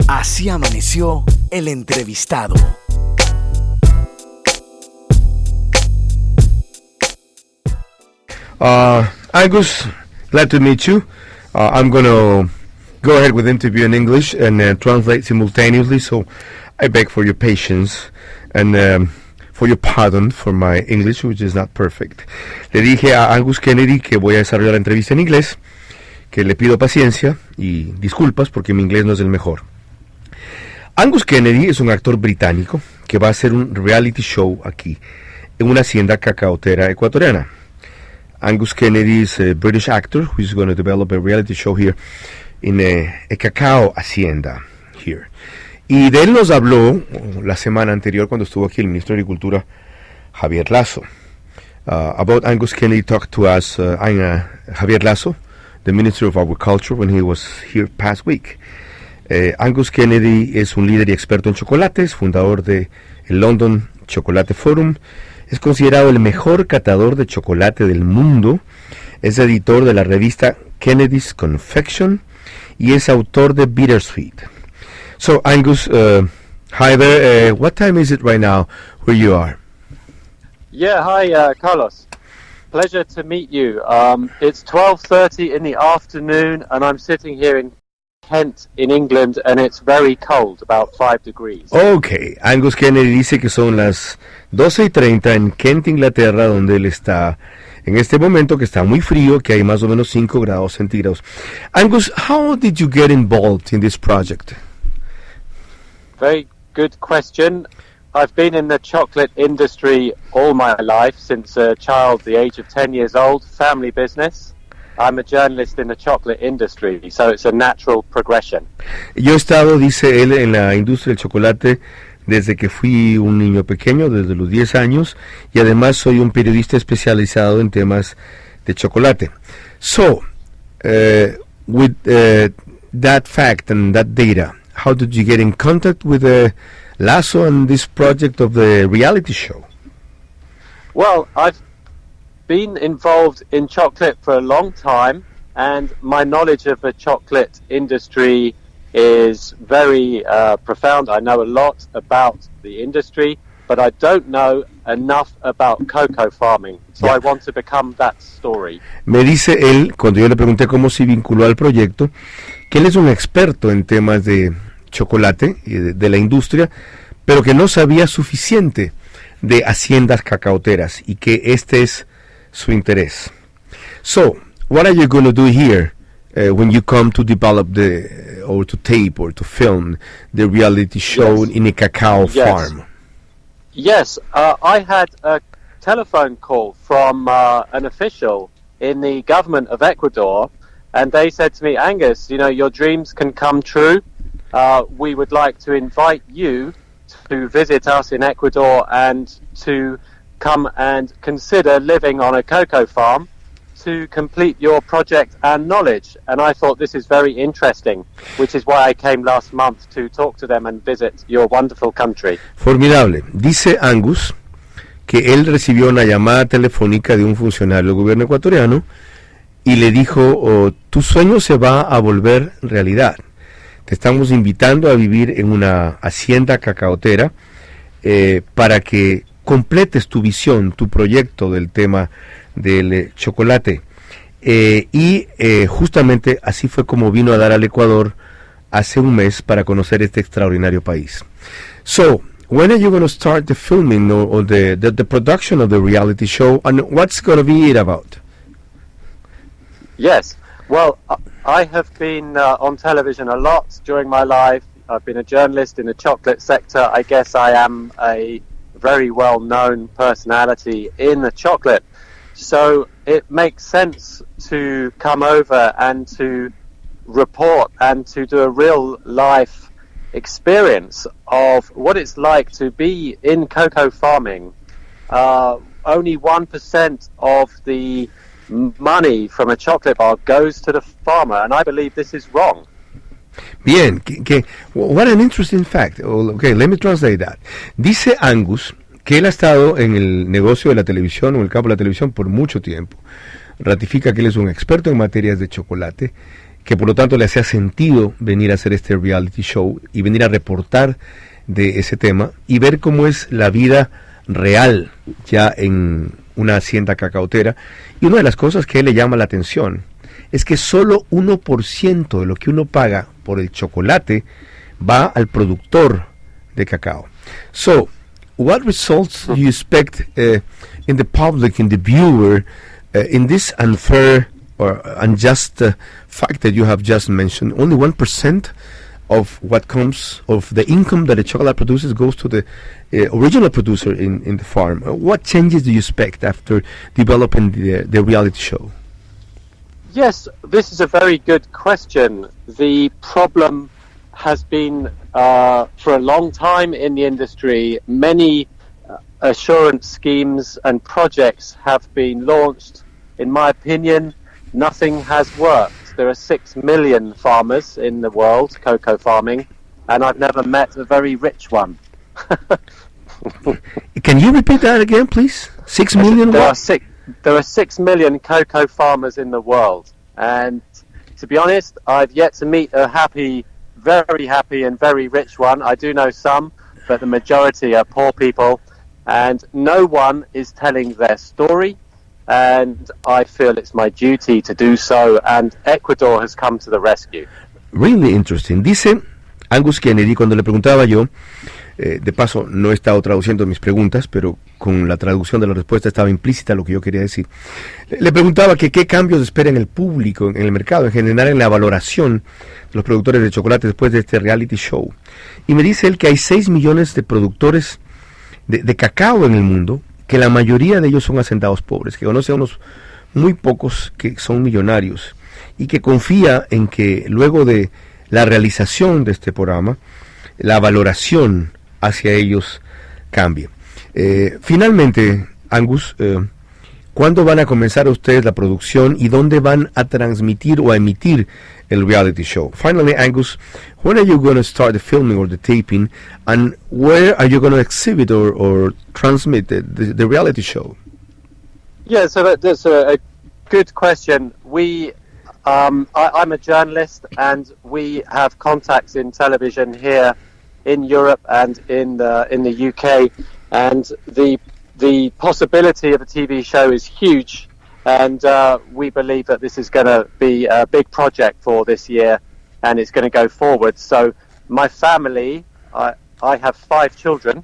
Así amaneció el entrevistado. Angus, glad to meet you. I'm going to go ahead with the interview in English and translate simultaneously, so I beg for your patience and for your pardon for my English, which is not perfect. Le dije a Angus Kennedy que voy a desarrollar la entrevista en inglés, que le pido paciencia y disculpas porque mi inglés no es el mejor. Angus Kennedy es un actor británico que va a hacer un reality show aquí, en una hacienda cacaotera ecuatoriana. Angus Kennedy is a British actor who is going to develop a reality show here in a cacao hacienda here. Y de él nos habló la semana anterior cuando estuvo aquí el ministro de Agricultura, Javier Lasso. About Angus Kennedy talked to us Javier Lasso, the Minister of Agriculture, when he was here past week. Angus Kennedy es un líder y experto en chocolates, fundador de el London Chocolate Forum. Es considerado el mejor catador de chocolate del mundo. Es editor de la revista Kennedy's Confection y es autor de Bittersweet. So, Angus, hi there. What time is it right now where you are? Yeah, hi, Carlos. Pleasure to meet you. It's 12:30 in the afternoon, and I'm sitting here in Kent, in England, and it's very cold, about 5 degrees. Okay, Angus Kennedy dice que son las 12:30 en Kent, Inglaterra, donde él está en este momento, que está muy frío, que hay más o menos 5 grados centígrados. Angus, how did you get involved in this project? Very good question. I've been in the chocolate industry all my life, since a child, the age of 10 years old, family business. I'm a journalist in the chocolate industry, so it's a natural progression. Yo he estado, dice él, en la industria del chocolate desde que fui un niño pequeño, desde los 10 años, y además soy un periodista especializado en temas de chocolate. So, with that fact and that data, how did you get in contact with Lasso and this project of the reality show? Well, I've been involved in chocolate for a long time, and my knowledge of the chocolate industry is very profound. I know a lot about the industry, but I don't know enough about cocoa farming, so I want to become that story. Me dice él, cuando yo le pregunté cómo se vinculó al proyecto, que él es un experto en temas de chocolate y de la industria, pero que no sabía suficiente de haciendas cacaoteras y que este es su interés. So, what are you going to do here when you come to develop or to tape or to film the reality show in a cacao farm? Yes, I had a telephone call from an official in the government of Ecuador, and they said to me, Angus, you know, your dreams can come true. We would like to invite you to visit us in Ecuador and to come and consider living on a cocoa farm to complete your project and knowledge. And I thought this is very interesting, which is why I came last month to talk to them and visit your wonderful country. Formidable. Dice Angus que él recibió una llamada telefónica de un funcionario del gobierno ecuatoriano y le dijo, tu sueño se va a volver realidad. Te estamos invitando a vivir en una hacienda cacaotera para que completes tu visión, tu proyecto del tema del chocolate. Y justamente así fue como vino a dar al Ecuador hace un mes para conocer este extraordinario país. So, when are you going to start the filming or the production of the reality show, and what's going to be it about? Yes, well, I have been on television a lot during my life. I've been a journalist in the chocolate sector. I guess I am a very well-known personality in the chocolate. So it makes sense to come over and to report and to do a real-life experience of what it's like to be in cocoa farming. Only 1% of the money from a chocolate bar goes to the farmer, and I believe this is wrong. Bien, what an interesting fact. Okay, let me translate that. Dice Angus que él ha estado en el negocio de la televisión o en el campo de la televisión por mucho tiempo. Ratifica que él es un experto en materias de chocolate, que por lo tanto le hacía sentido venir a hacer este reality show y venir a reportar de ese tema y ver cómo es la vida real ya en una hacienda cacaotera. Y una de las cosas que a él le llama la atención es que solo 1% de lo que uno paga por el chocolate va al productor de cacao. So, what results do you expect in the public, in the viewer, in this unfair or unjust fact that you have just mentioned? Only 1% of what comes, of the income that the chocolate produces goes to the original producer in the farm. What changes do you expect after developing the reality show? Yes, this is a very good question. The problem has been for a long time in the industry. Many assurance schemes and projects have been launched. In my opinion, nothing has worked. There are 6 million farmers in the world, cocoa farming, and I've never met a very rich one. Can you repeat that again, please? 6 million? There are 6 million cocoa farmers in the world, and to be honest, I've yet to meet a very happy and very rich one. I do know some, but the majority are poor people, and no one is telling their story, and I feel it's my duty to do so, and Ecuador has come to the rescue. Really interesting. Dice Angus Kennedy, cuando le preguntaba yo, de paso no he estado traduciendo mis preguntas, pero con la traducción de la respuesta estaba implícita lo que yo quería decir. Le preguntaba que qué cambios espera en el público, en el mercado, en general en la valoración de los productores de chocolate después de este reality show. Y me dice él que hay 6 millones de productores de cacao en el mundo, que la mayoría de ellos son hacendados pobres, que conoce a unos muy pocos que son millonarios, y que confía en que luego de la realización de este programa, la valoración hacia ellos cambie. Finalmente, Angus, ¿cuándo van a comenzar ustedes la producción y dónde van a transmitir o a emitir el reality show? Finally, Angus, when are you going to start the filming or the taping, and where are you going to exhibit or transmit the reality show? Yeah, so that's a good question. I'm a journalist, and we have contacts in television here in Europe and in the UK, and the possibility of a TV show is huge, and we believe that this is going to be a big project for this year, and it's going to go forward. So my family, I have 5 children,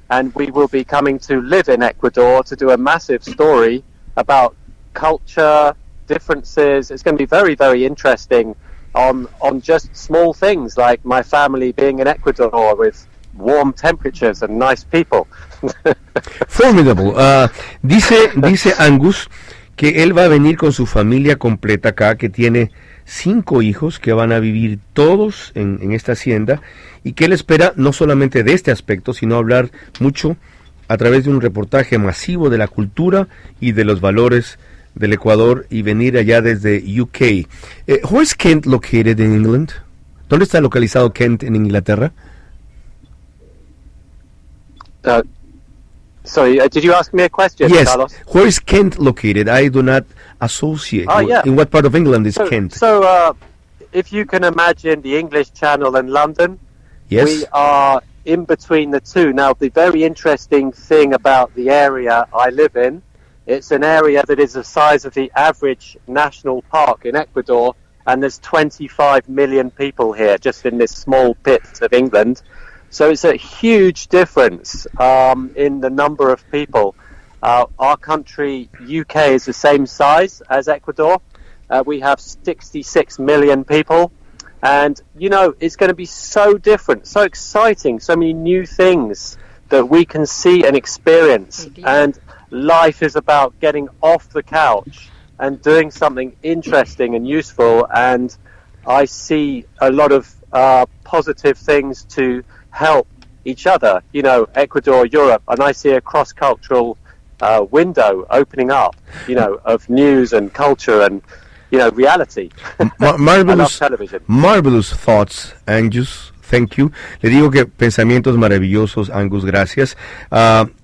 and we will be coming to live in Ecuador to do a massive story about culture, differences. It's going to be very, very interesting on just small things like my family being in Ecuador with warm temperatures and nice people. Formidable. Dice Angus que él va a venir con su familia completa acá, que tiene 5 hijos que van a vivir todos en esta hacienda, y que él espera no solamente de este aspecto, sino hablar mucho a través de un reportaje masivo de la cultura y de los valores del Ecuador y venir allá desde UK. Where is Kent located in England? ¿Dónde está localizado Kent en Inglaterra? Sorry, did you ask me a question, yes. Carlos? Where is Kent located? I do not associate. Yeah. In what part of England is Kent? So, if you can imagine the English Channel and London, yes. We are in between the two. Now, the very interesting thing about the area I live in, it's an area that is the size of the average national park in Ecuador, and there's 25 million people here, just in this small bit of England. So it's a huge difference in the number of people. Our country, UK, is the same size as Ecuador. We have 66 million people. And, you know, it's going to be so different, so exciting, so many new things that we can see and experience. And life is about getting off the couch and doing something interesting and useful. And I see a lot of positive things to help each other, you know, Ecuador, Europe, and I see a cross-cultural window opening up, you know, of news and culture and, you know, reality. Marvelous, I love television. Marvelous thoughts, Angus. Thank you. Le digo que pensamientos maravillosos, Angus, gracias.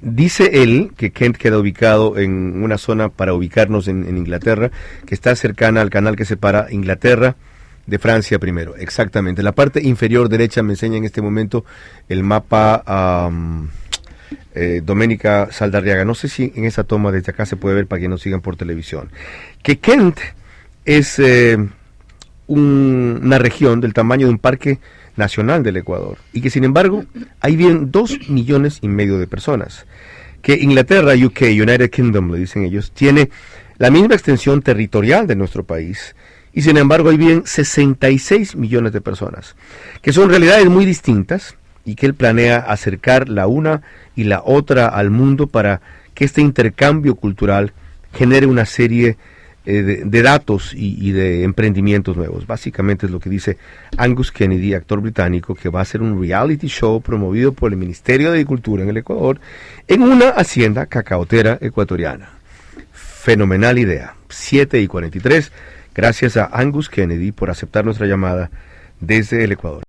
Dice él que Kent queda ubicado en una zona, para ubicarnos en Inglaterra, que está cercana al canal que separa Inglaterra De Francia primero, exactamente. La parte inferior derecha me enseña en este momento el mapa Doménica Saldarriaga. No sé si en esa toma desde acá se puede ver para que nos sigan por televisión. Que Kent es una región del tamaño de un parque nacional del Ecuador y que sin embargo ahí viven 2,5 millones de personas. Que Inglaterra, UK, United Kingdom, le dicen ellos, tiene la misma extensión territorial de nuestro país y sin embargo ahí viven 66 millones de personas, que son realidades muy distintas y que él planea acercar la una y la otra al mundo para que este intercambio cultural genere una serie de datos y de emprendimientos nuevos. Básicamente es lo que dice Angus Kennedy, actor británico, que va a hacer un reality show promovido por el Ministerio de Agricultura en el Ecuador en una hacienda cacaotera ecuatoriana. Fenomenal idea. 7:43. Gracias a Angus Kennedy por aceptar nuestra llamada desde el Ecuador.